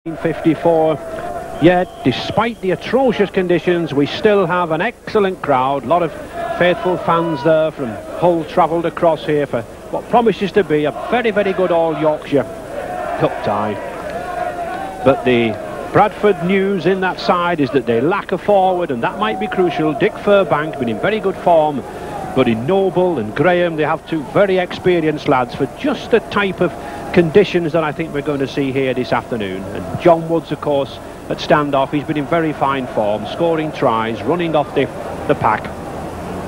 1954. Yet, despite the atrocious conditions, we still have an excellent crowd. A lot of faithful fans there from Hull travelled across here for what promises to be a very, very good all-Yorkshire Cup tie. But the Bradford news in that side is that they lack a forward, and that might be crucial. Dick Furbank been in very good form, but in Noble and Graham they have two very experienced lads for just the type of conditions that I think we're going to see here this afternoon. And John Woods, of course, at standoff, he's been in very fine form, scoring tries, running off the pack.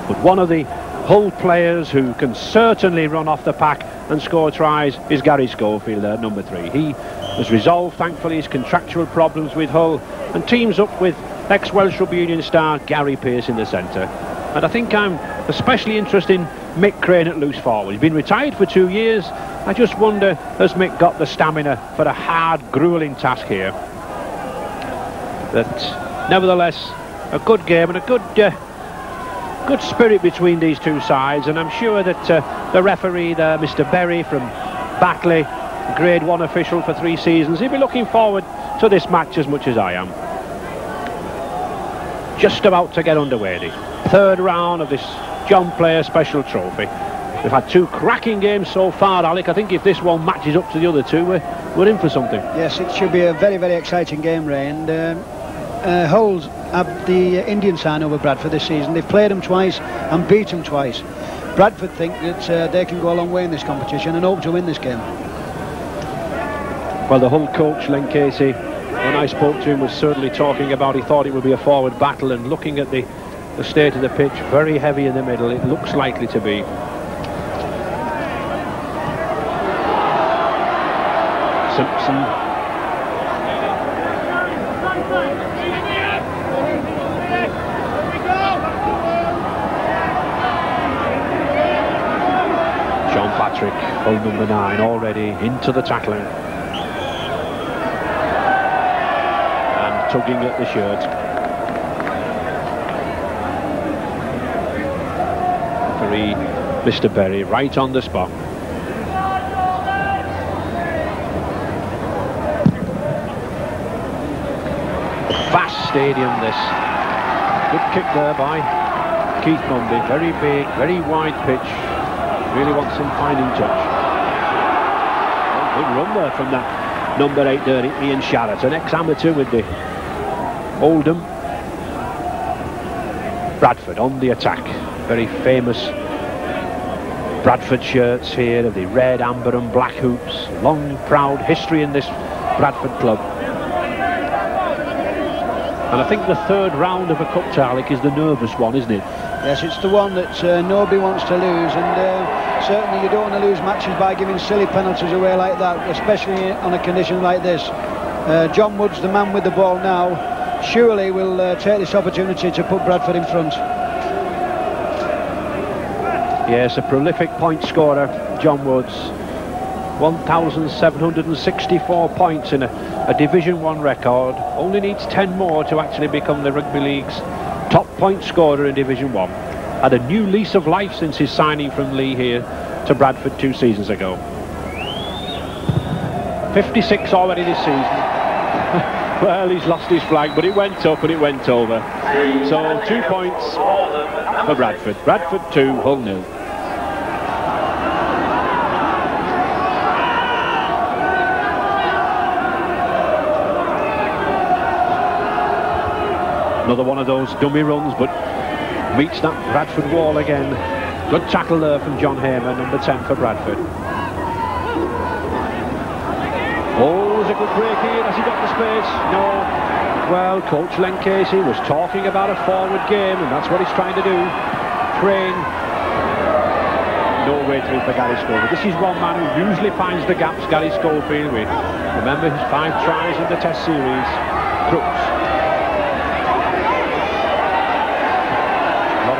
But one of the Hull players who can certainly run off the pack and score tries is Gary Schofield, number 3. He has resolved, thankfully, his contractual problems with Hull and teams up with ex-Welsh Rugby Union star Gary Pearce in the centre. And I think I'm especially interested in Mick Crane at loose forward. He's been retired for 2 years. I just wonder, has Mick got the stamina for a hard, gruelling task here? But nevertheless, a good game and a good spirit between these two sides. And I'm sure that the referee there, Mr. Berry from Batley, Grade 1 official for 3 seasons, he'll be looking forward to this match as much as I am. Just about to get underway, the third round of this John Player Special Trophy. We've had 2 cracking games so far, Alec. I think if this one matches up to the other 2, we're in for something. Yes, it should be a very, very exciting game, Ray. And Hull's have the Indian sign over Bradford this season. They've played them twice and beat them twice. Bradford think that they can go a long way in this competition and hope to win this game. Well, the Hull coach, Len Casey, when I spoke to him, was certainly talking about he thought it would be a forward battle, and looking at the state of the pitch, very heavy in the middle, it looks likely to be. Simpson. John Patrick, Hull number 9, already into the tackling. And tugging at the shirt. Mr. Berry right on the spot. Vast stadium this. Good kick there by Keith Mundy. Very big, very wide pitch. Really wants some finding touch. Oh, good run there from that number 8 there, Ian Sharrett, an ex-amateur with the Oldham. Bradford on the attack. Very famous Bradford shirts here of the red, amber and black hoops. Long, proud history in this Bradford club. And I think the third round of a cup tie is the nervous one, isn't it? Yes, it's the one that nobody wants to lose, and certainly you don't want to lose matches by giving silly penalties away like that, especially on a condition like this. John Woods, the man with the ball now, surely will take this opportunity to put Bradford in front. Yes, a prolific point scorer, John Woods. 1,764 points in a Division 1 record. Only needs 10 more to actually become the Rugby League's top point scorer in Division 1. Had a new lease of life since his signing from Lee here to Bradford 2 seasons ago. 56 already this season. Well, he's lost his flag, but it went up and it went over. So 2 points for Bradford. Bradford 2, Hull 0. Another one of those dummy runs, but meets that Bradford wall again. Good tackle there from John Hamer, number 10 for Bradford. Oh, there's a good break here. Has he got the space? No. Well, Coach Len Casey was talking about a forward game, and that's what he's trying to do. Crane. No way through for Gary Schofield. This is one man who usually finds the gaps, Gary Schofield. We remember his 5 tries in the Test series. Crooks.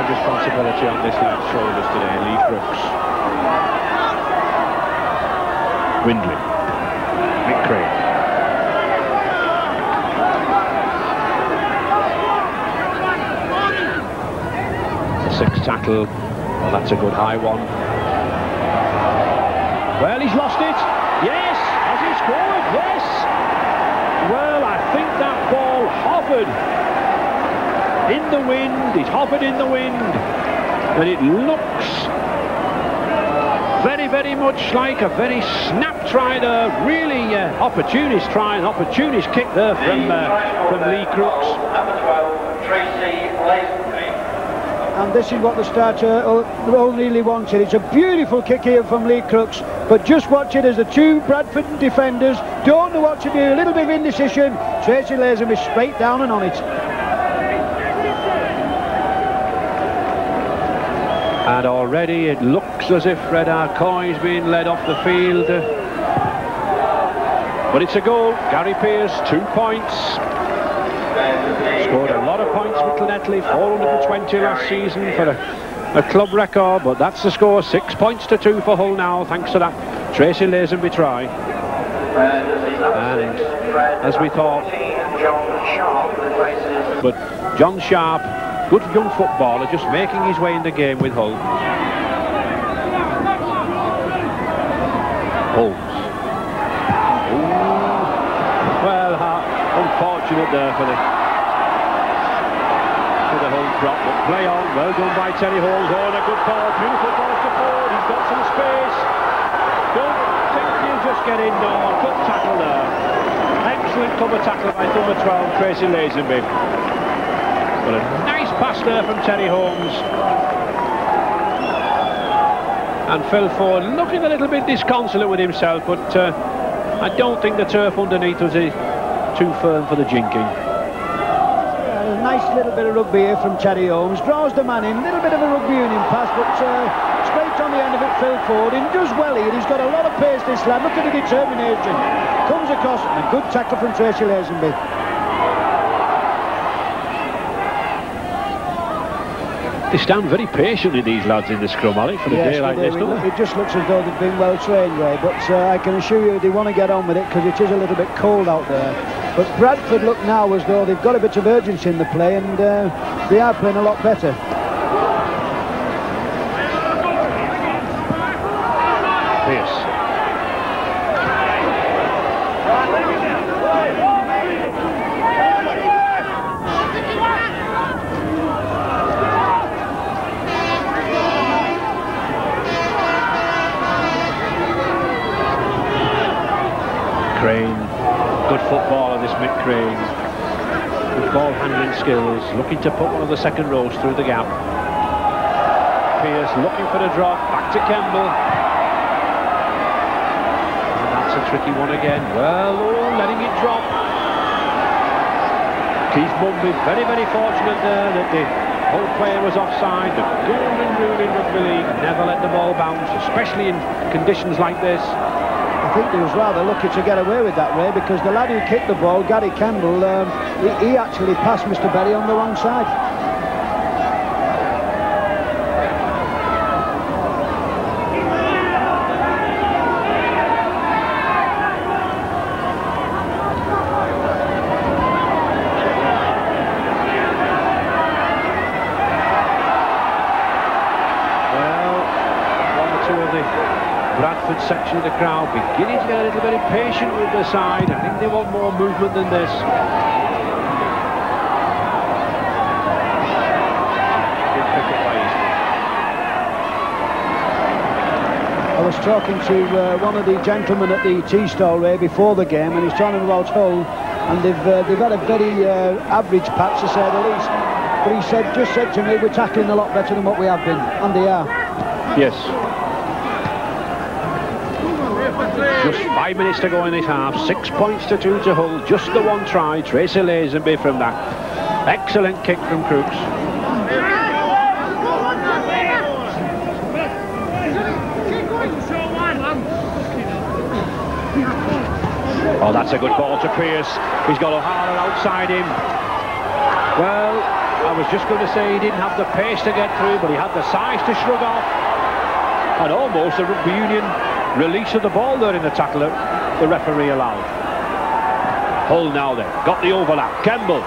Responsibility on this lad's shoulders today, Lee Crooks. Windley. Mick Crane. The 6th tackle. Well, that's a good high one. Well, he's lost it. Yes, has he scored? Yes. think that ball hovered in the wind. It hovered in the wind, and it looks very, very much like a very snap try there. Really opportunist try, an opportunist kick there from Lee Crooks. Number 12, Tracy Lazenby. And this is what the starter all really wanted. It's a beautiful kick here from Lee Crooks, but just watch it as the two Bradford defenders don't know what to do. A little bit of indecision. Tracy Lazenby straight down and on it. And already it looks as if Red Arcoy is being led off the field. But it's a goal. Gary Pearce, 2 points. Scored a lot of points with Llanelli, 420 last season for a club record, but that's the score. 6 points to 2 for Hull now, thanks to that Tracy Lazenby try. And as we thought, but John Sharp, good young footballer, just making his way in the game with Hull. Holmes. Well, unfortunate there for the Hull prop, but play on. Well done by Terry Holmes. Oh, and a good ball, beautiful ball to Ford. He's got some space. Don't think he'll just get in. No, good tackle there. Excellent cover tackle by number 12, Tracy Lazenby. But a nice pass there from Terry Holmes. And Phil Ford looking a little bit disconsolate with himself, but I don't think the turf underneath was too firm for the jinking. A nice little bit of rugby here from Terry Holmes. Draws the man in, a little bit of a rugby union pass, but straight on the end of it, Phil Ford. And does well here. He's got a lot of pace, this lad. Look at the determination. Comes across, and a good tackle from Tracy Lazenby. They stand very patiently, these lads, in the scrum, Alec, for a day like this, don't they? It just looks as though they've been well trained, Ray, but I can assure you they want to get on with it because it is a little bit cold out there. But Bradford look now as though they've got a bit of urgency in the play, and they are playing a lot better. Pierce. Crane, good footballer this Mick Crane. Good ball handling skills, looking to put one of the second rows through the gap. Pierce looking for the drop, back to Kemble. And that's a tricky one again. Well, letting it drop. Keith Mumby very, very fortunate there that the whole player was offside. The golden rule in rugby league, never let the ball bounce, especially in conditions like this. I think he was rather lucky to get away with that, Ray, because the lad who kicked the ball, Gary Campbell, he actually passed Mr. Berry on the wrong side. Bradford section of the crowd beginning to get a little bit impatient with the side. I think they want more movement than this. Good pick up by Eastman. I was talking to one of the gentlemen at the tea stall, Ray, before the game, and he's talking about Hull, and they've had a very average patch, to say the least. But he just said to me, we're tackling a lot better than what we have been, and they are. Yes. Just 5 minutes to go in this half. 6 points to 2 to Hull. Just the one try. Tracy Lazenby from that excellent kick from Crooks. Oh, that's a good ball to Pearce. He's got O'Hara outside him. Well, I was just going to say he didn't have the pace to get through, but he had the size to shrug off. And almost a rugby union release of the ball there in the tackle that the referee allowed. Hull now then, got the overlap. Kemble.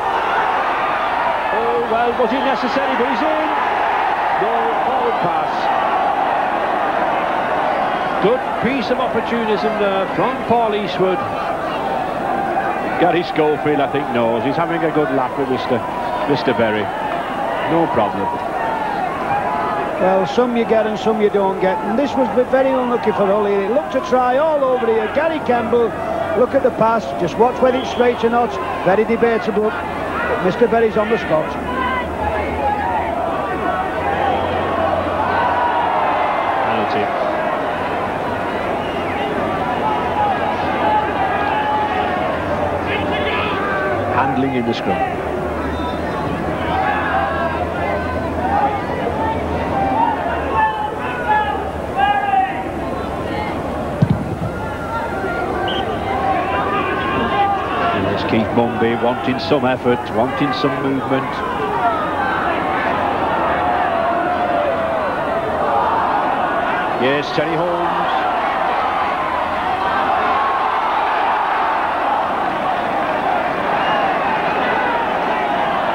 Oh, well, was it necessary? But he's in. No, forward pass. Good piece of opportunism there from Paul Eastwood. Gary Schofield, I think, knows. He's having a good laugh with Mr. Berry. No problem. Well, some you get and some you don't get, and this was very unlucky for Hull here. He looked to try all over here. Gary Campbell, look at the pass, just watch whether it's straight or not. Very debatable. But Mr. Berry's on the spot. Penalty. Handling in the scrum. Keith Mumby wanting some effort, wanting some movement. Yes, Terry Holmes.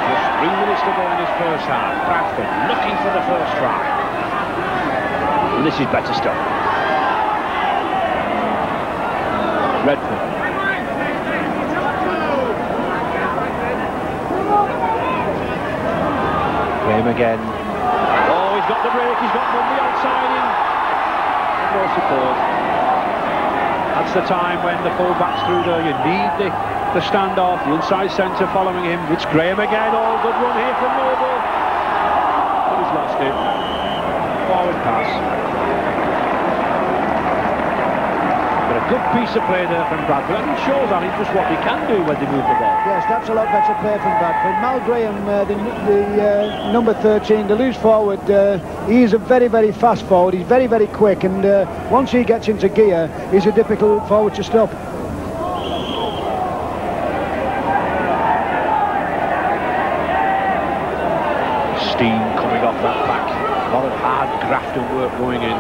Just 3 minutes to go in this first half. Bradford looking for the first try. And this is better stuff. Redford. Him again. Oh, he's got the break, he's got Mumby outside him. No support. That's the time when the full-back's through there. You need the standoff, the inside centre following him. It's Graham again. Oh, good run here from Noble. But he's lost it. Forward pass. But a good piece of play there from Bradford. And it shows on it just what they can do when they move the ball. Yes, that's a lot better play from Bradford. Mal Graham, the number 13, the loose forward, he's a very, very fast forward. He's very, very quick, and once he gets into gear, he's a difficult forward to stop. Steam coming off that back. A lot of hard graft and work going in.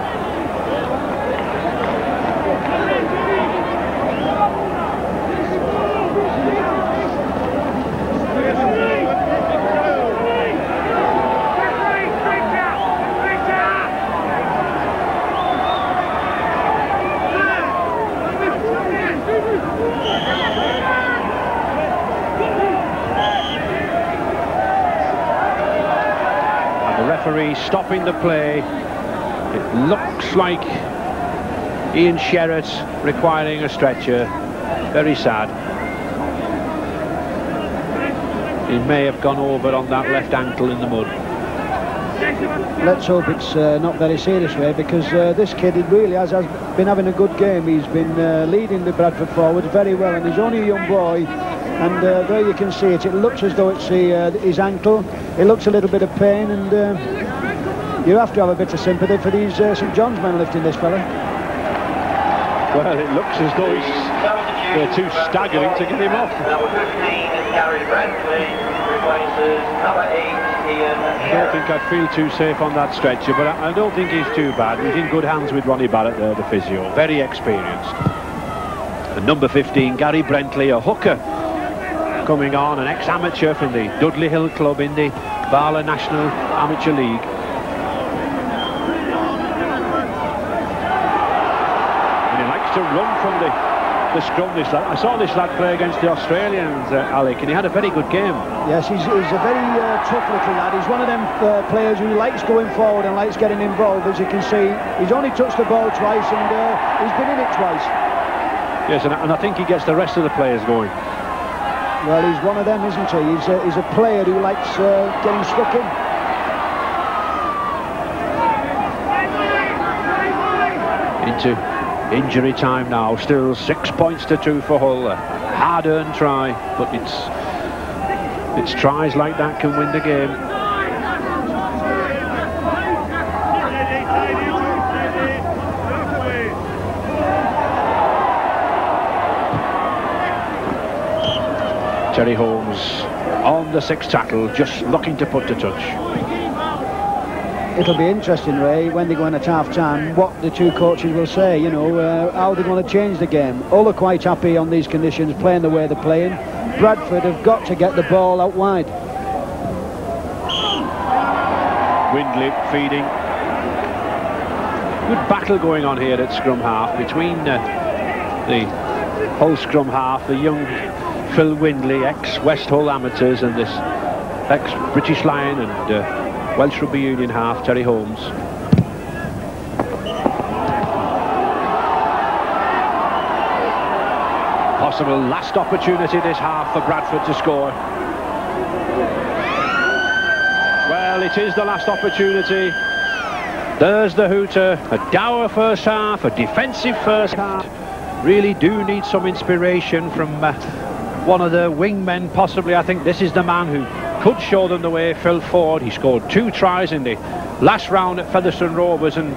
Referee stopping the play. It looks like Ian Sherratt requiring a stretcher. Very sad. He may have gone over on that left ankle in the mud. Let's hope it's not very serious, Ray, because this kid, he really has been having a good game. He's been leading the Bradford forwards very well, and he's only a young boy. And there you can see it. It looks as though it's his ankle. It looks a little bit of pain, and you have to have a bit of sympathy for these St John's men lifting this fella. Well, it looks as though they're too staggering to get him off. Number 15 is Gary Bradford, replaces number 8 Ian. I don't think I'd feel too safe on that stretcher, but I don't think he's too bad. He's in good hands with Ronnie Barrett there, the physio. Very experienced. And number 15, Gary Brentley, a hooker, coming on, an ex-amateur from the Dudley Hill Club in the Bala National Amateur League. And he likes to run from the scrum, this lad. I saw this lad play against the Australians, Alec, and he had a very good game. Yes, he's a very tough little lad. He's one of them players who likes going forward and likes getting involved. As you can see, he's only touched the ball twice, and he's been in it twice. Yes, and I think he gets the rest of the players going. Well, he's one of them, isn't he? He's a player who likes getting stuck in. Into injury time now. Still 6 points to 2 for Hull. A hard-earned try, but it's tries like that can win the game. Terry Holmes on the 6th tackle, just looking to put to touch. It'll be interesting, Ray, when they go in at half-time, what the two coaches will say, you know, how they want to change the game. All are quite happy on these conditions, playing the way they're playing. Bradford have got to get the ball out wide. Windley feeding. Good battle going on here at scrum half between the Hull scrum half, the young Phil Windley, ex-West Hull Amateurs, and this ex-British Lion and Welsh Rugby Union half, Terry Holmes. Possible last opportunity this half for Bradford to score. Well, it is the last opportunity. There's the hooter. A dour first half, a defensive first half. Really do need some inspiration from one of the wingmen, possibly. I think this is the man who could show them the way, Phil Ford. He scored 2 tries in the last round at Featherstone Rovers, and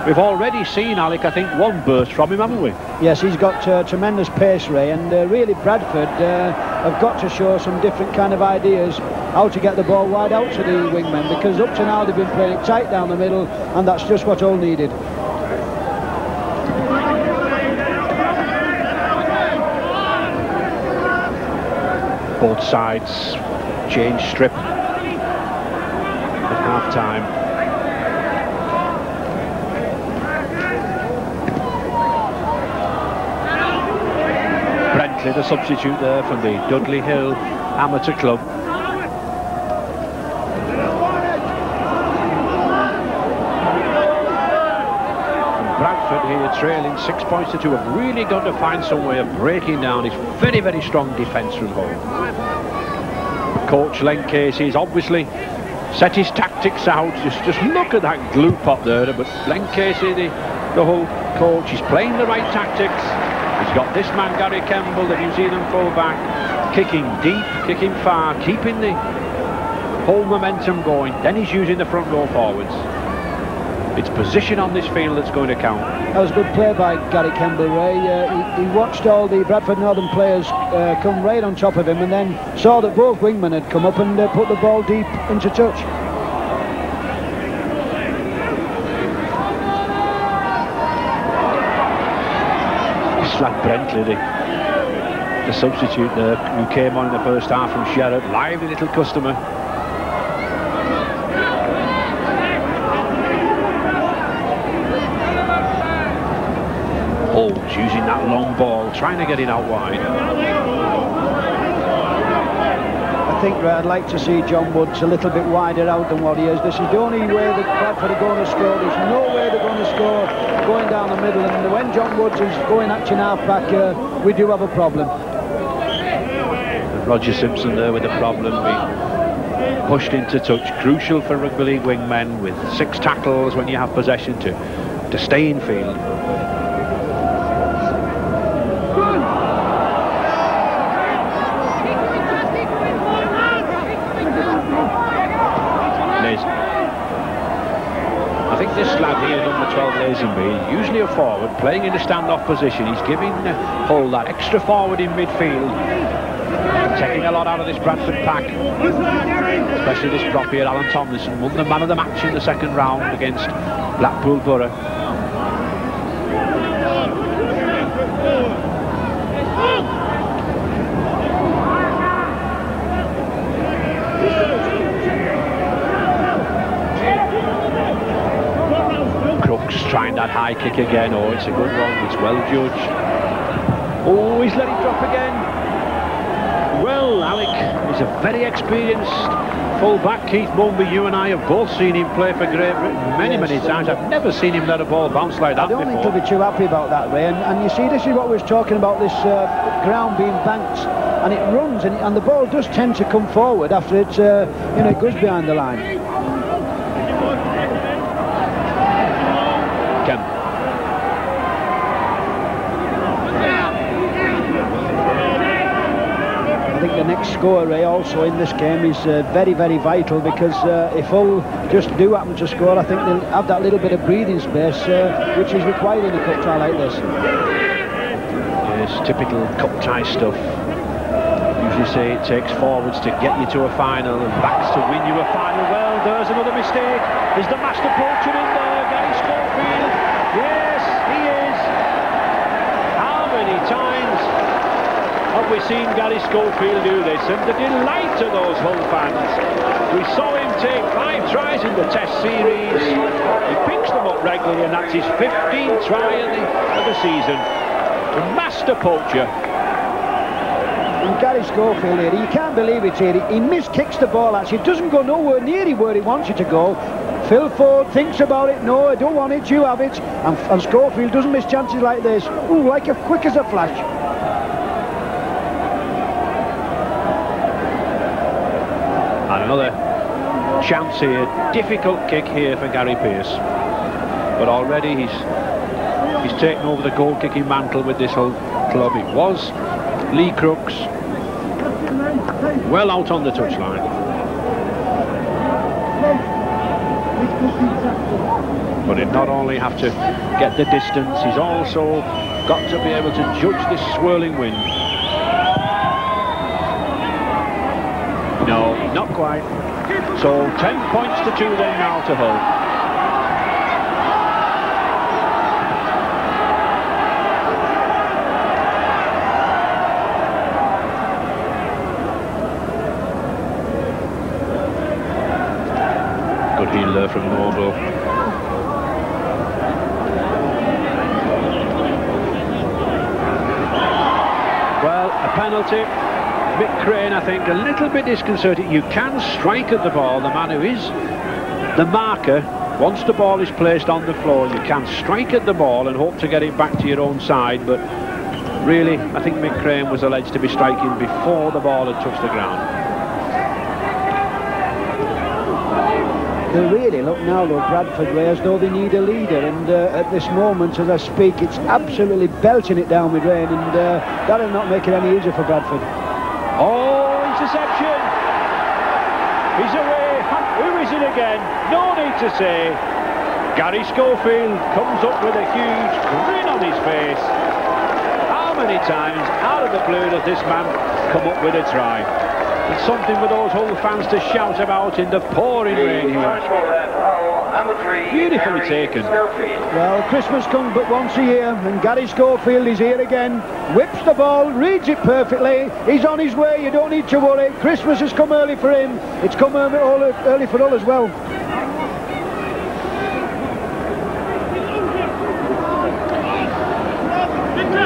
we've already seen, Alec, I think 1 burst from him, haven't we? Yes, he's got tremendous pace, Ray, and really Bradford have got to show some different kind of ideas how to get the ball wide out to the wingmen, because up to now they've been playing it tight down the middle, and that's just what all needed. Both sides change strip at half-time. Brentley, the substitute there from the Dudley Hill Amateur Club. Bradford here trailing 6 points to 2 have really got to find some way of breaking down his very, very strong defence from home. Coach Len Casey's obviously set his tactics out. Just look at that glue pot there. But Len Casey, the whole coach, is playing the right tactics. He's got this man Gary Kemble, the New Zealand full-back, kicking deep, kicking far, keeping the whole momentum going. Then he's using the front row forwards. It's position on this field that's going to count. That was a good play by Gary Kemble, Ray. He watched all the Bradford Northern players come right on top of him, and then saw that both wingmen had come up and put the ball deep into touch. This lad Brentley, the substitute there, who came on in the first half from Sherrod, lively little customer. Holmes using that long ball, trying to get it out wide. I think I'd like to see John Woods a little bit wider out than what he is. This is the only way that Bradford are going to score. There's no way they're going to score going down the middle, and when John Woods is going action half back, we do have a problem. Roger Simpson there with a problem, being pushed into touch. Crucial for rugby league wingmen with 6 tackles when you have possession to stay in field. I think this lad here, number 12, Lazenby, usually a forward, playing in a standoff position. He's giving Hull that extra forward in midfield, taking a lot out of this Bradford pack, especially this prop here, Alan Tomlinson, won the man of the match in the second round against Blackpool Borough. Trying that high kick again. Oh, it's a good one. It's well judged. Oh, he's let it drop again. Well, Alec is a very experienced full-back. Keith Mumby, you and I have both seen him play for Great Britain many times. I've never seen him let a ball bounce like that before. I don't think he'll be too happy about that, Ray. And you see, this is what we was talking about, this ground being banked, and it runs, and the ball does tend to come forward after it's, it goes behind the line. I think the next score, Ray, also in this game is very, very vital, because if Hull just do happen to score, I think they'll have that little bit of breathing space which is required in a cup tie like this. Yes, typical cup tie stuff. Usually say it takes forwards to get you to a final and backs to win you a final. Well, there's another mistake. Is the master poacher in there, Gary Schofield? Yes, he is. How many times have we seen Gary Schofield do this, and the delight of those Hull fans. We saw him take 5 tries in the Test series. He picks them up regularly, and that's his 15th try of the season. The master poacher. And Gary Schofield here, you can't believe it here. He miskicks the ball actually. It doesn't go nowhere near where he wants it to go. Phil Ford thinks about it. No, I don't want it, you have it. And Schofield doesn't miss chances like this. Ooh, like quick as a flash. And another chance here. Difficult kick here for Gary Pearce. But already he's taken over the goal-kicking mantle with this whole club. It was Lee Crooks well out on the touchline. But he'd not only have to get the distance, he's also got to be able to judge this swirling wind. No, not quite. So 10 points to 2 then now to Hull. Good heel there from Noble. Well, a penalty. Mick Crane, I think, a little bit disconcerting. You can strike at the ball. The man who is the marker, once the ball is placed on the floor, you can strike at the ball and hope to get it back to your own side. But really, I think Mick Crane was alleged to be striking before the ball had touched the ground. They really look now, though, Bradford way, as though they need a leader, and at this moment, as I speak, it's absolutely belting it down with rain, and that'll not make it any easier for Bradford. Oh, interception! He's away. Who is it again? No need to say. Gary Schofield comes up with a huge grin on his face. How many times out of the blue does this man come up with a try? It's something for those Hull fans to shout about in the pouring rain here. Beautifully taken. Well, Christmas comes but once a year, and Gary Schofield is here again. Whips the ball, reads it perfectly. He's on his way, you don't need to worry. Christmas has come early for him. It's come early for Hull as well.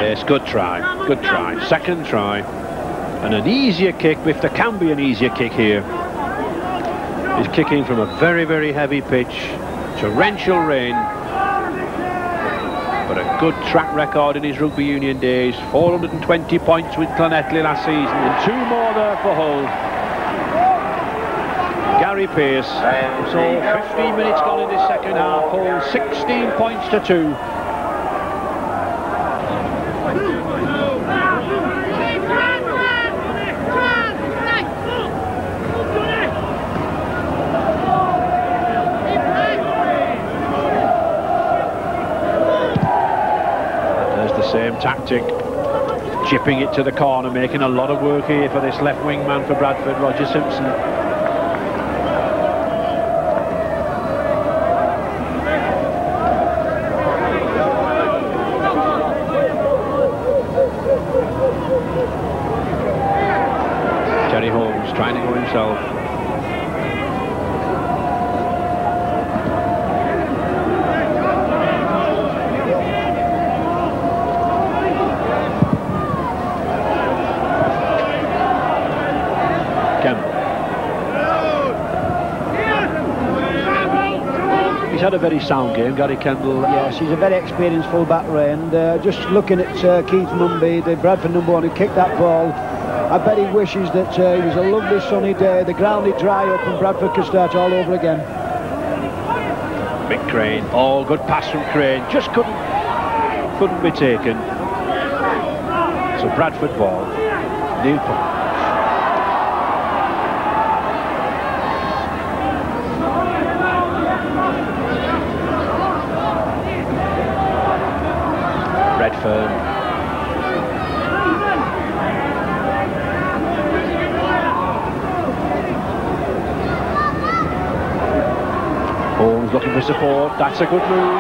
Yes, good try. Good try. Second try. And an easier kick, if there can be an easier kick here. He's kicking from a very, very heavy pitch, torrential rain. But a good track record in his rugby union days. 420 points with Clonettley last season, and 2 more there for Hull. Gary Pearce. So 15 minutes gone in this second half. Hull 16 points to 2. Same tactic, chipping it to the corner, making a lot of work here for this left wing man for Bradford, Roger Simpson. Terry Holmes trying to go himself. He's had a very sound game, Gary Kendall. Yes, he's a very experienced full-back, Ray, and just looking at Keith Mumby, the Bradford number 1 who kicked that ball, I bet he wishes that it was a lovely sunny day, the ground would dry up and Bradford could start all over again. Big Crane. Oh, good pass from Crane. Just couldn't be taken. So Bradford ball. Neil Pump. Redfern. Holmes looking for support. That's a good move.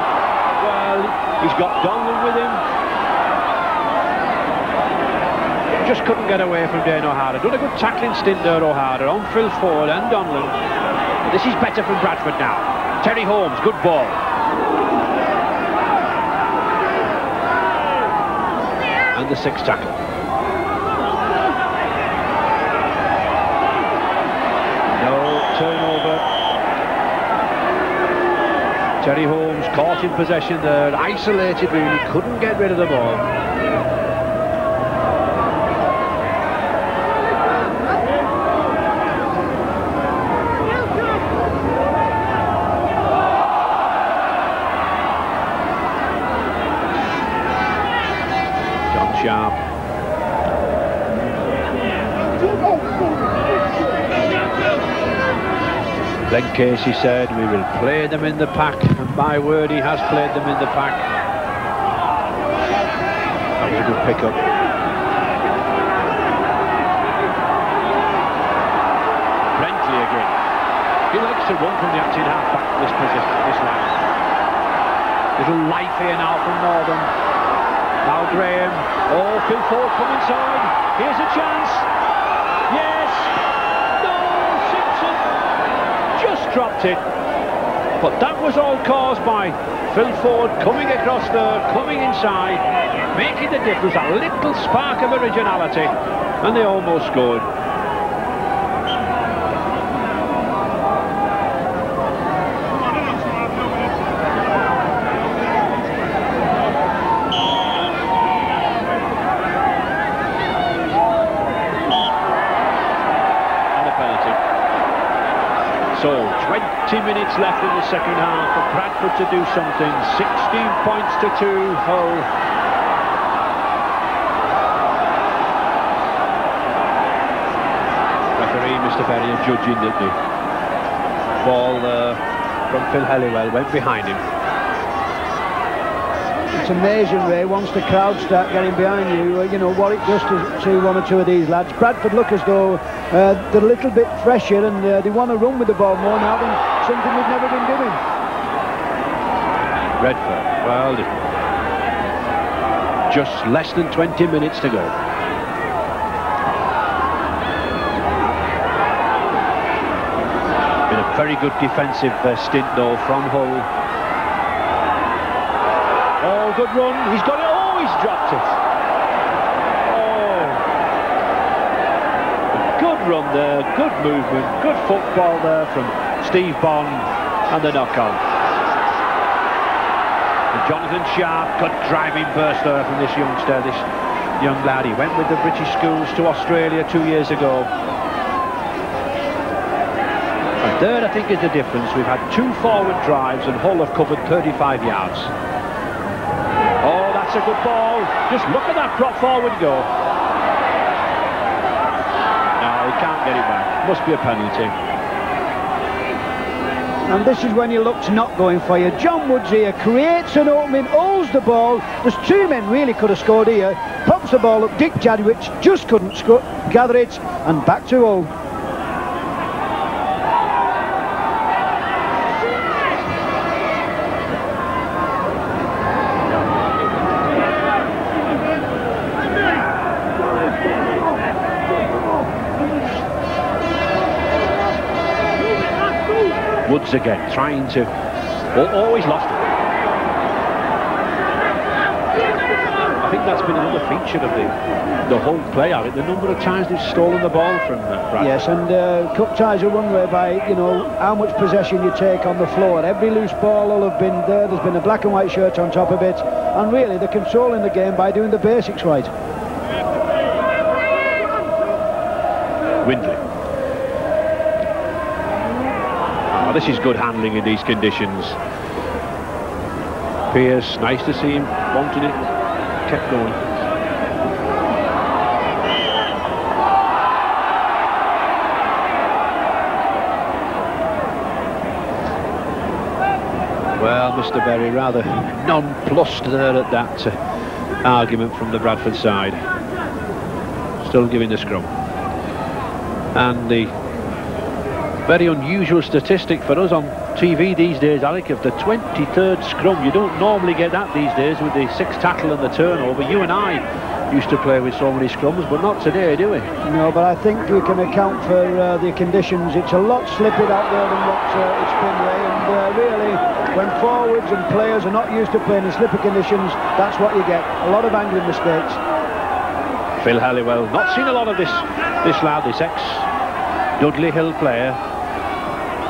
Well, he's got Donlan with him. Just couldn't get away from Dane O'Hara. Done a good tackling stint there, O'Hara, on Phil Ford and Donlan. But this is better from Bradford now. Terry Holmes, good ball. And the 6th tackle. Terry Holmes caught in possession there, isolated really, couldn't get rid of the ball. John Sharp. Glenn Casey said, we will play them in the pack, and my word, he has played them in the pack. That was a good pick-up. Brentley again. He likes to run from the acting half-back this position, this line. Little life here now from Northern. Now Graham. Oh, Phil Ford come inside. Here's a chance. Yes. Dropped it, but that was all caused by Phil Ford coming across there, coming inside, making the difference, a little spark of originality, and they almost scored. So, 20 minutes left in the second half for Bradford to do something. 16 points to 2, Hull. Referee, Mr. Berry, judging that the ball from Phil Halliwell went behind him. It's amazing, Ray, once the crowd start getting behind you, you know, what it does to one or two of these lads. Bradford look as though they're a little bit fresher, and they want to run with the ball more now than something they've never been doing. Redford, well, just less than 20 minutes to go. Been a very good defensive stint though from Hull. Oh, good run. He's got it. Oh, he's dropped it. Oh. Good run there. Good movement. Good football there from Steve Bond, and the knock-on. And Jonathan Sharp, good driving burst there from this youngster, this young lad. He went with the British schools to Australia 2 years ago. And there, I think, is the difference. We've had 2 forward drives, and Hull have covered 35 yards. A good ball. Just look at that prop forward go. No, he can't get it back. Must be a penalty. And this is when he looks not going for you. John Woods here creates an opening, holds the ball. There's 2 men really could have scored here. Pops the ball up. Dick Jadwich just couldn't gather it, and back to Hull. Woods again, trying to... always lost it. I think that's been another feature of the whole play of it, the number of times they've stolen the ball from Bradford. Yes, and cup ties are run by, you know, how much possession you take on the floor. Every loose ball will have been there. There's been a black and white shirt on top of it, and really they're controlling the game by doing the basics right. Windley. Oh, this is good handling in these conditions. Pearce, nice to see him wanting it, kept going. Well, Mr. Berry rather nonplussed there at that argument from the Bradford side. Still giving the scrum. And the very unusual statistic for us on TV these days, Alec, of the 23rd scrum. You don't normally get that these days with the 6 tackle and the turnover. You and I used to play with so many scrums, but not today, do we? No, but I think we can account for the conditions. It's a lot slippier out there than what it's been, Ray, and really, when forwards and players are not used to playing in slippery conditions, that's what you get. A lot of angling mistakes. Phil Halliwell, not seen a lot of this lad, this ex-Dudley Hill player.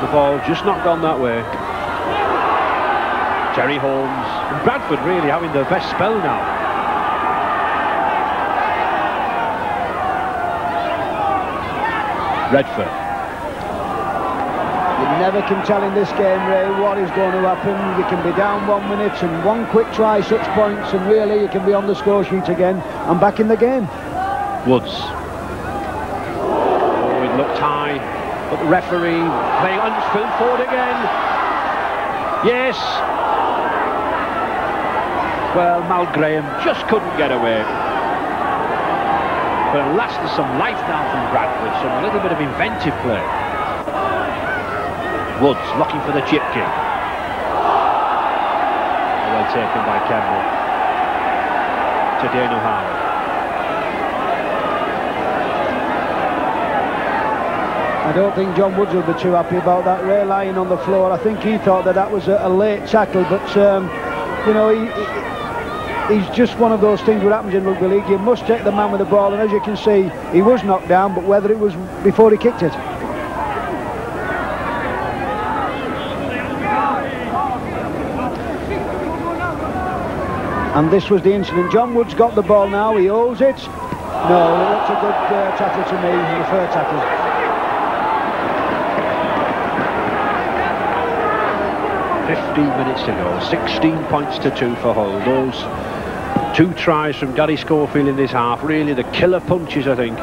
The ball just not gone that way. Terry Holmes and Bradford really having their best spell now. Redford. You never can tell in this game, Ray, what is going to happen. You can be down 1 minute and one quick try, 6 points, and really you can be on the score sheet again and back in the game. Woods. Oh, it looked high, but the referee playing unspilled forward again. Yes. Well, Mal Graham just couldn't get away. But at last there's some life now from Bradford, some a little bit of inventive play. Woods looking for the chip kick. Well taken by Campbell. To Dano Howard. I don't think John Woods will be too happy about that, Ray, lying on the floor. I think he thought that was a late tackle, but you know, he's just one of those things that happens in rugby league. You must take the man with the ball, and as you can see, he was knocked down, but whether it was before he kicked it. And this was the incident. John Woods got the ball now, he holds it. No, it looks a good tackle to me, the fair tackle. 15 minutes to go, 16 points to 2 for Hull. Those 2 tries from Gary Schofield in this half, really the killer punches, I think.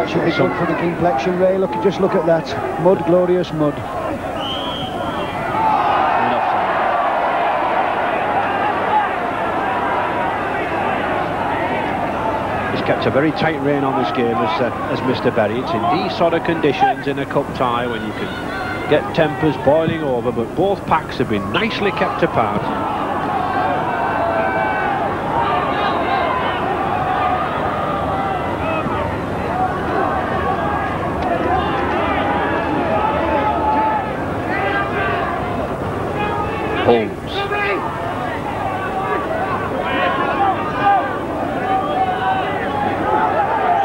Should be good for the complexion, Ray. Look, just look at that. Mud, glorious mud. He's kept a very tight rein on this game as Mr. Berry. It's in these sort of conditions in a cup tie when you can get tempers boiling over, but both packs have been nicely kept apart. Holmes.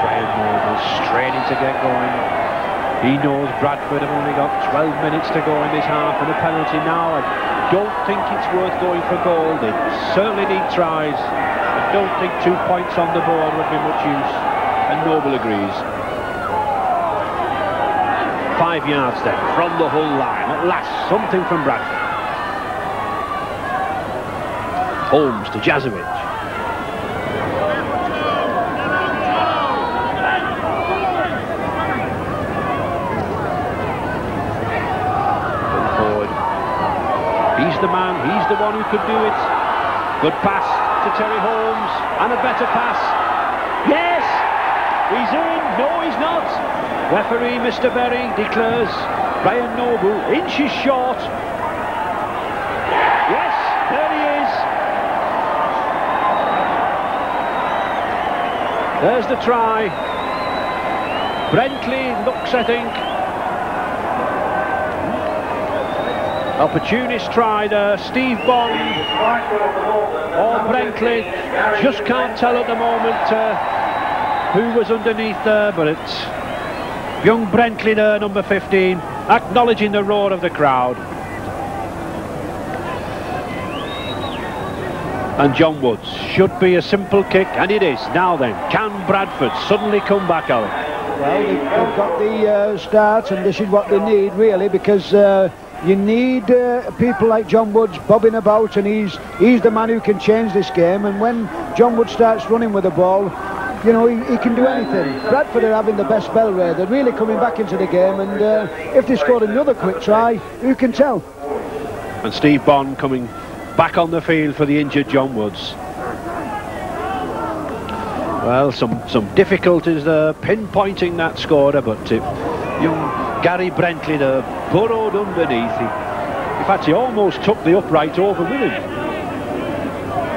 Brian Noble straining to get going. He knows Bradford have only got 12 minutes to go in this half and a penalty now. I don't think it's worth going for goal. They certainly need tries. I don't think 2 points on the board would be much use, and Noble agrees. 5 yards then from the Hull line. At last, something from Bradford. Holmes to Jazovic. Forward. He's the man, he's the one who could do it. Good pass to Terry Holmes, and a better pass. Yes! He's in, no he's not. Referee Mr. Berry declares Brian Noble inches short. Yes, there he is. There's the try. Brentley looks, I think. Opportunist try there. Steve Bond or Brentley. Just can't tell at the moment who was underneath there, but it's young Brentley there, number 15, acknowledging the roar of the crowd. And John Woods should be a simple kick, and it is. Now then, can Bradford suddenly come back, Alan? Well, they've got the start, and this is what they need, really, because you need people like John Woods bobbing about, and he's the man who can change this game. And when John Woods starts running with the ball, you know, he can do anything. Bradford are having the best spell, Ray. They're really coming back into the game, and if they scored another quick try, who can tell? And Steve Bond coming back on the field for the injured John Woods. Well, some difficulties there, pinpointing that scorer, but young Gary Brentley there burrowed underneath. In fact, he almost took the upright over with him.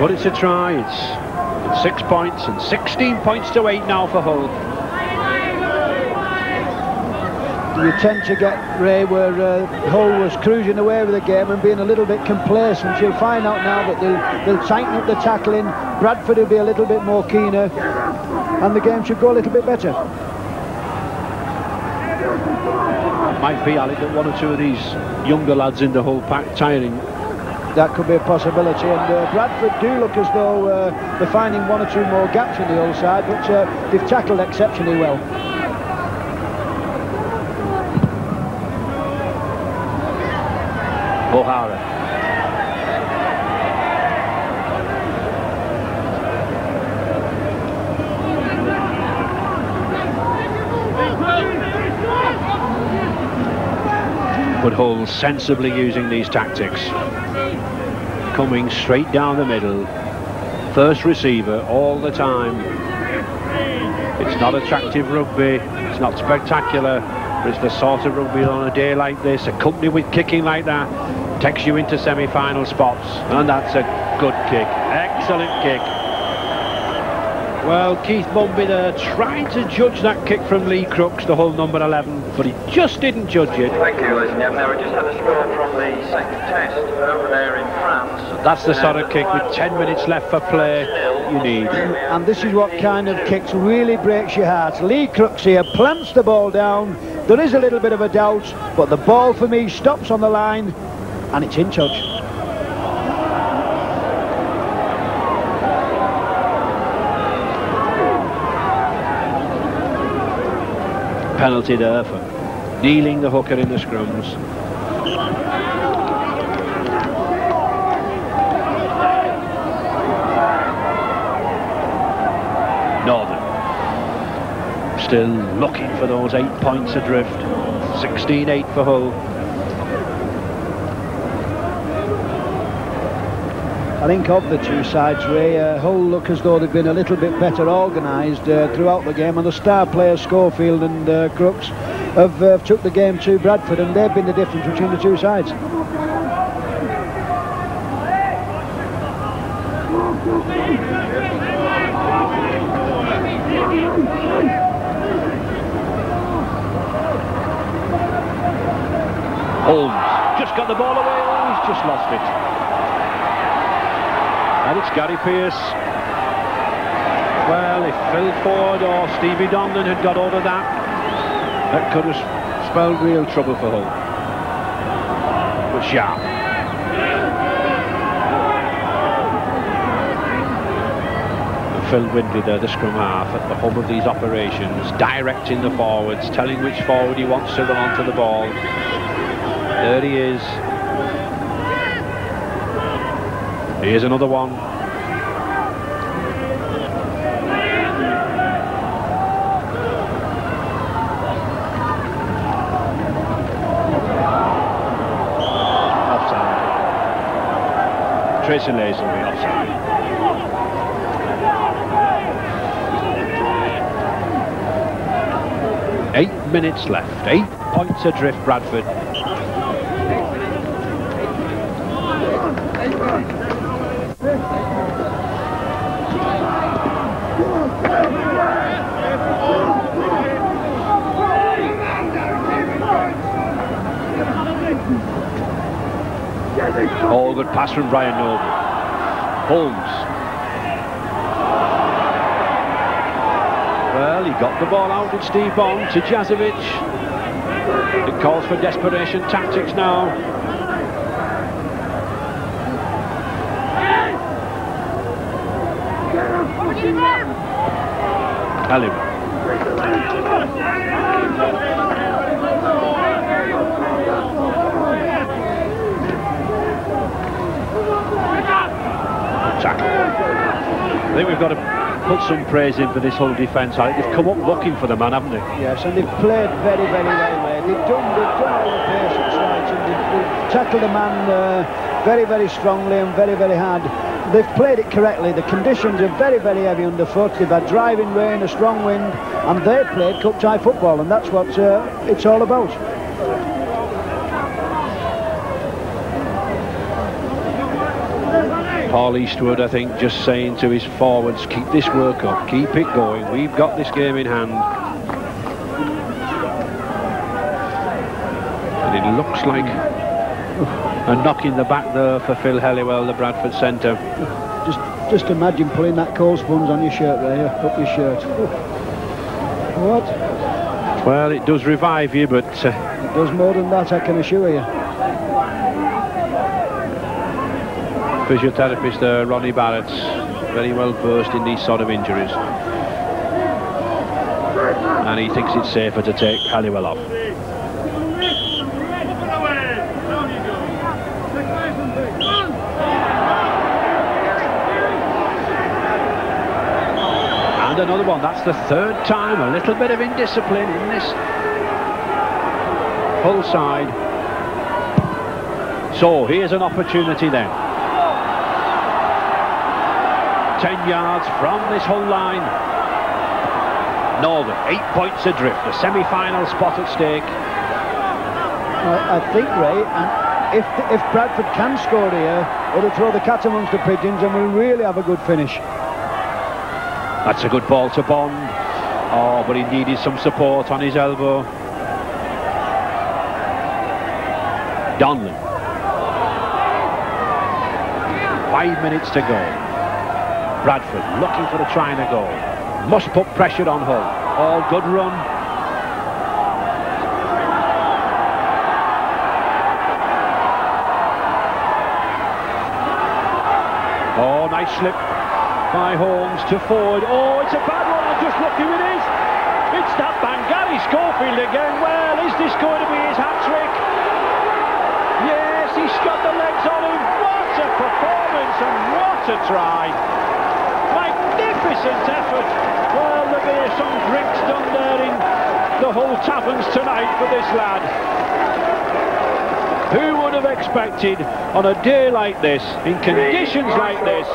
But it's a try. It's 6 points and 16 points to 8 now for Hull. you tend to get, Ray, where Hull was cruising away with the game and being a little bit complacent. You'll find out now that they'll tighten up the tackling. Bradford will be a little bit more keener, and the game should go a little bit better. Might be, Alec, that one or two of these younger lads in the Hull pack tiring. That could be a possibility, and Bradford do look as though they're finding one or two more gaps in the Hull side, but they've tackled exceptionally well. O'Hara. But Hull sensibly using these tactics. Coming straight down the middle. First receiver all the time. It's not attractive rugby. It's not spectacular. But it's the sort of rugby on a day like this, accompanied with kicking like that, takes you into semi-final spots. And that's a good kick. Excellent kick. Well, Keith Mumby there tried to judge that kick from Lee Crooks, the Hull number 11, but he just didn't judge it. Thank you, ladies and gentlemen. We just had a score from the second test over there in France. That's the sort of kick with 10 minutes left for play you need. And this is what kind of kicks really breaks your heart. Lee Crooks here plants the ball down. There is a little bit of a doubt, but the ball for me stops on the line, and it's in touch. Penalty there for kneeling the hooker in the scrums. Northern still looking for those 8 points adrift. 16-8 for Hull. I think of the two sides, Ray, Hull look as though they've been a little bit better organised throughout the game, and the star players Schofield and Crooks have took the game to Bradford, and they've been the difference between the two sides. Holmes just got the ball away. Oh, he's just lost it. And it's Gary Pearce. Well, if Phil Ford or Stevie Donlan had got hold of that, that could have spelled real trouble for Hull. But sharp. And Phil Windley there, the scrum half, at the hub of these operations, directing the forwards, telling which forward he wants to run onto the ball. There he is. Here's another one. Offside. Tracy Lazenby offside. Eight minutes left. 8 points adrift, Bradford. Oh, good pass from Brian Noble. Holmes. Well, he got the ball out with Steve Bond to Jazovic. It calls for desperation tactics now. Elliman. Tackle. I think we've got to put some praise in for this whole defence. I think they've come up looking for the man, haven't they? Yes, and they've played very, very well there. They've done all the basics right, and they've tackled the man very, very strongly and very, very hard. They've played it correctly. The conditions are very, very heavy underfoot. They've had driving rain, a strong wind, and they played cup-tie football, and that's what it's all about. Paul Eastwood, I think, just saying to his forwards, keep this work up, keep it going. We've got this game in hand. Looks like a knock in the back there for Phil Helliwell, the Bradford centre. Just imagine pulling that cold sponge on your shirt there, up your shirt. What? Well, it does revive you, but... it does more than that, I can assure you. Physiotherapist Ronnie Barrett's very well versed in these sort of injuries. And he thinks it's safer to take Helliwell off. And another one. That's the third time. A little bit of indiscipline in this Hull side. So here's an opportunity then. 10 yards from this Hull line. Northern 8 points adrift, a semi-final spot at stake. I think, Ray, and if Bradford can score here, it'll throw the cat amongst the pigeons and we'll really have a good finish. That's a good ball to Bond. Oh, but he needed some support on his elbow. Donlan. 5 minutes to go. Bradford looking for the try and a goal. Must put pressure on Hull. Oh, good run. Oh, nice slip by Holmes to Ford. Oh, it's a bad one. And just look who it is. It's that man, Gary Schofield again. Well, is this going to be his hat-trick? Yes, he's got the legs on him. What a performance and what a try. Magnificent effort. Well, there'll be some drinks done there in the Hull taverns tonight for this lad. Who would have expected on a day like this, in conditions like this,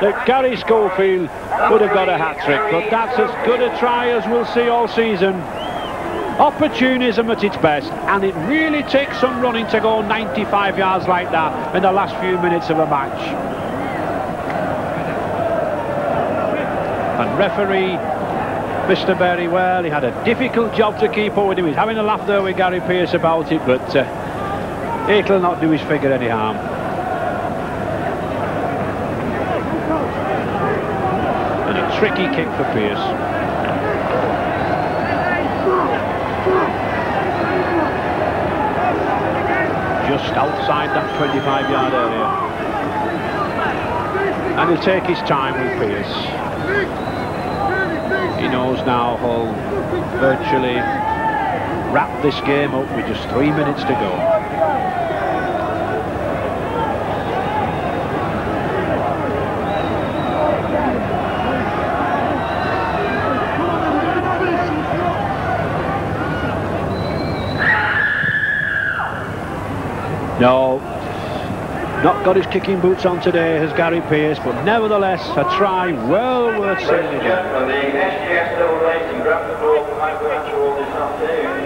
that Gary Schofield would have got a hat-trick? But that's as good a try as we'll see all season. Opportunism at its best, and it really takes some running to go 95 yards like that in the last few minutes of a match. And referee Mr. Berry, well, he had a difficult job to keep up with him. He's having a laugh there with Gary Pearce about it, but it'll not do his figure any harm. And a tricky kick for Pearce. Just outside that 25-yard area. And he'll take his time with Pearce. He knows now Hull virtually wrap this game up with just 3 minutes to go. No, not got his kicking boots on today as Gary Pearce, but nevertheless a try well worth seeing again.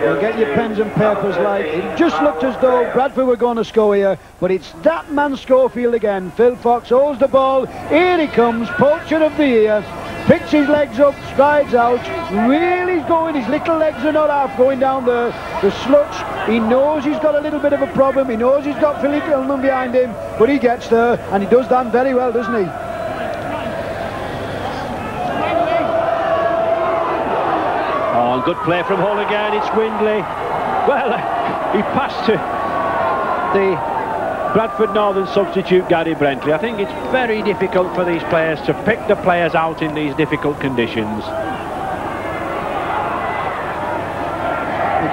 Well, get your pens and papers, like it just looked as though Bradford were going to score here, but it's that man Schofield again. Phil Fox holds the ball, here he comes, poacher of the year, picks his legs up, strides out, really going, his little legs are not half going down the slutch. He knows he's got a little bit of a problem, he knows he's got Philip Hillman behind him, but he gets there, and he does that very well, doesn't he? Oh, good play from Hull again, it's Windley. Well, he passed to the Bradford Northern substitute Gary Brentley. I think it's very difficult for these players to pick the players out in these difficult conditions.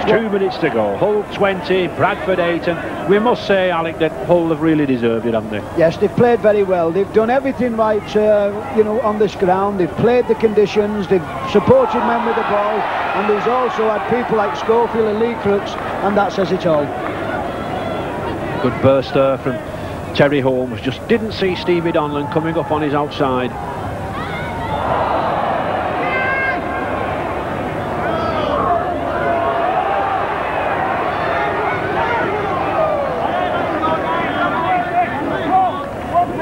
2 minutes to go. Hull 20, Bradford 8, and we must say, Alec, that Hull have really deserved it, haven't they? Yes, they've played very well. They've done everything right, you know, on this ground. They've played the conditions, they've supported men with the ball, and there's also had people like Schofield and Lee Crooks, and that says it all. Good burst there from Terry Holmes. Just didn't see Stevie Donlan coming up on his outside.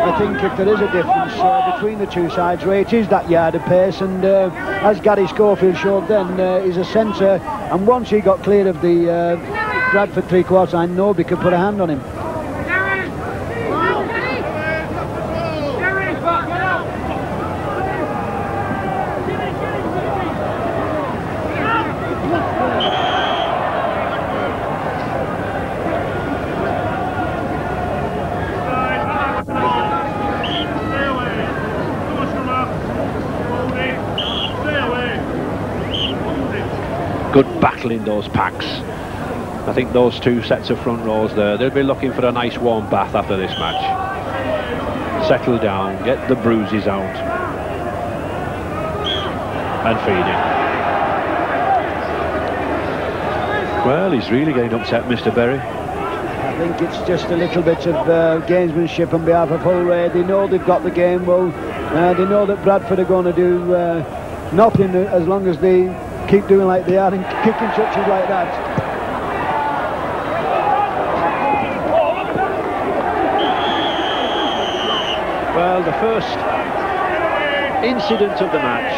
I think if there is a difference between the two sides, Ray, it is that yard of pace, and as Gary Schofield showed then, he's a centre, and once he got clear of the Bradford three-quarter line, nobody could put a hand on him. Good battle in those packs. I think those two sets of front rows there, they'll be looking for a nice warm bath after this match. Settle down, get the bruises out, and feed him. Well, he's really getting upset, Mr. Berry. I think it's just a little bit of gamesmanship on behalf of Hull. They know they've got the game well. They know that Bradford are going to do nothing as long as they keep doing like they are and kicking touches like that. Well, the first incident of the match.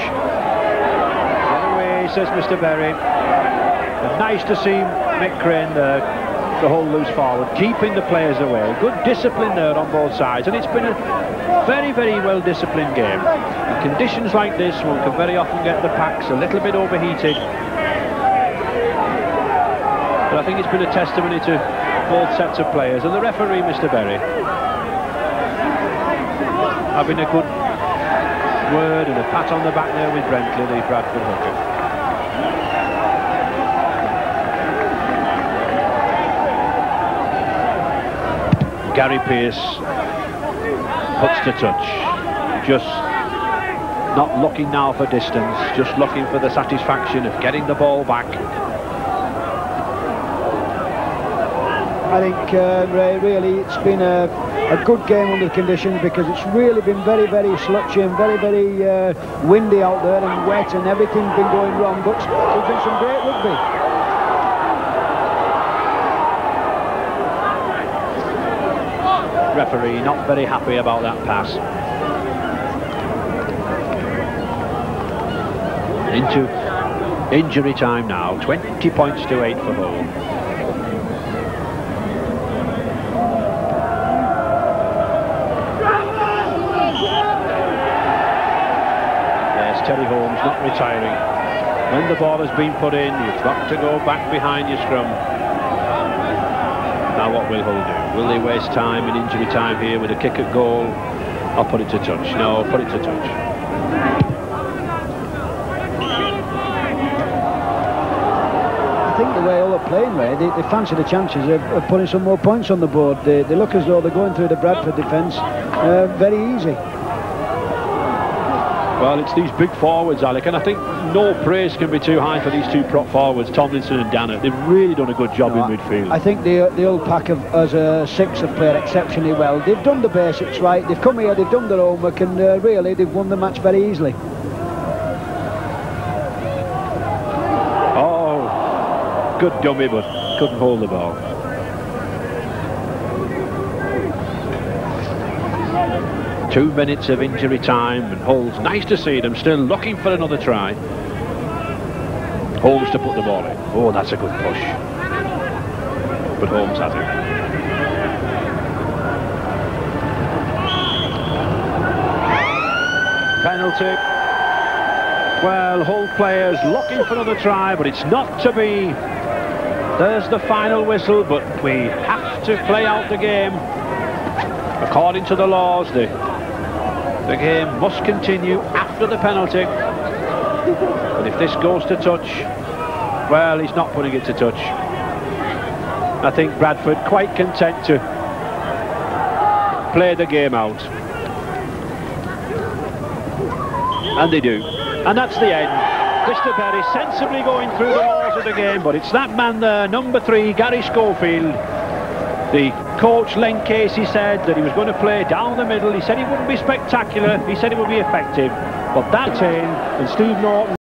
Get away, says Mr. Berry. And nice to see Mick Crane, the Hull loose forward, keeping the players away. Good discipline there on both sides, and it's been a very, very well disciplined game. In conditions like this, one can very often get the packs a little bit overheated. But I think it's been a testimony to both sets of players, and the referee, Mr. Berry, having a good word and a pat on the back there with Brentley, the Bradford hooker. Gary Pearce puts to touch, just not looking now for distance, just looking for the satisfaction of getting the ball back. I think really it's been a good game under the conditions, because it's really been very, very slutchy and very, very windy out there and wet, and everything's been going wrong, but there's been some great rugby. Referee not very happy about that pass. Into injury time now, 20 points to 8 for Hull. Yes, Terry Holmes not retiring. When the ball has been put in, you've got to go back behind your scrum. Now what will Hull do? Will they waste time in injury time here with a kick at goal? Or put it to touch? No, put it to touch. I think the way Hull are playing, Ray, they fancy the chances of putting some more points on the board. They look as though they're going through the Bradford defence very easy. Well, it's these big forwards, Alec, and I think no praise can be too high for these two prop forwards, Tomlinson and Dannett. They've really done a good job in midfield. I think the Hull pack as a six have played exceptionally well. They've done the basics right. They've come here, they've done their homework, and really they've won the match very easily. Oh, good dummy, but couldn't hold the ball. Two minutes of injury time, and Hull's nice to see them still looking for another try. Holmes to put the ball in. Oh, that's a good push. But Holmes has it. Penalty. Well, Hull players looking for another try, but it's not to be. There's the final whistle, but we have to play out the game. According to the laws, the game must continue after the penalty. But if this goes to touch, well, he's not putting it to touch. I think Bradford quite content to play the game out. And they do. And that's the end. Mr. Berry sensibly going through the laws of the game, but it's that man there, number 3, Gary Schofield. The coach, Len Casey, said that he was going to play down the middle. He said it wouldn't be spectacular. He said it would be effective. But that's in, and Steve Norton